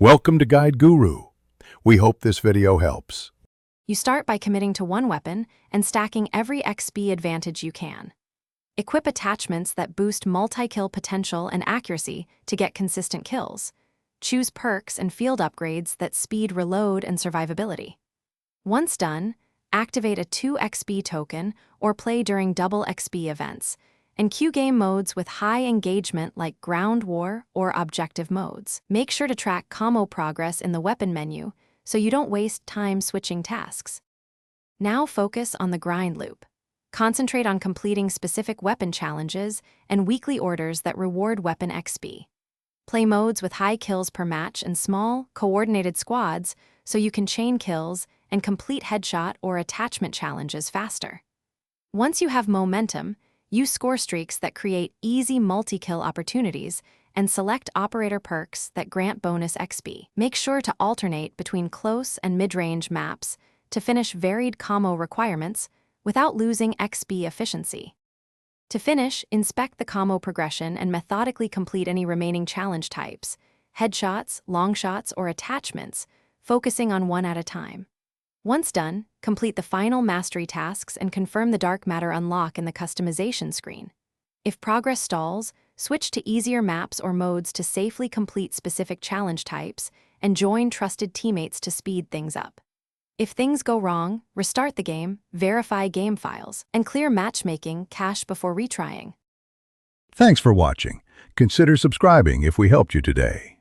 Welcome to Guide Guru. We hope this video helps. You start by committing to one weapon and stacking every XP advantage you can. Equip attachments that boost multi-kill potential and accuracy to get consistent kills. Choose perks and field upgrades that speed reload and survivability. Once done, activate a 2 XP token or play during double XP events, and queue game modes with high engagement like ground war or objective modes. Make sure to track combo progress in the weapon menu so you don't waste time switching tasks. Now focus on the grind loop. Concentrate on completing specific weapon challenges and weekly orders that reward weapon XP. Play modes with high kills per match and small, coordinated squads so you can chain kills and complete headshot or attachment challenges faster. Once you have momentum, use score streaks that create easy multi-kill opportunities and select operator perks that grant bonus XP. Make sure to alternate between close and mid-range maps to finish varied combo requirements without losing XP efficiency. To finish, inspect the combo progression and methodically complete any remaining challenge types, headshots, longshots, or attachments, focusing on one at a time. Once done, complete the final mastery tasks and confirm the dark matter unlock in the customization screen. If progress stalls, switch to easier maps or modes to safely complete specific challenge types and join trusted teammates to speed things up. If things go wrong, restart the game, verify game files, and clear matchmaking cache before retrying. Thanks for watching. Consider subscribing if we helped you today.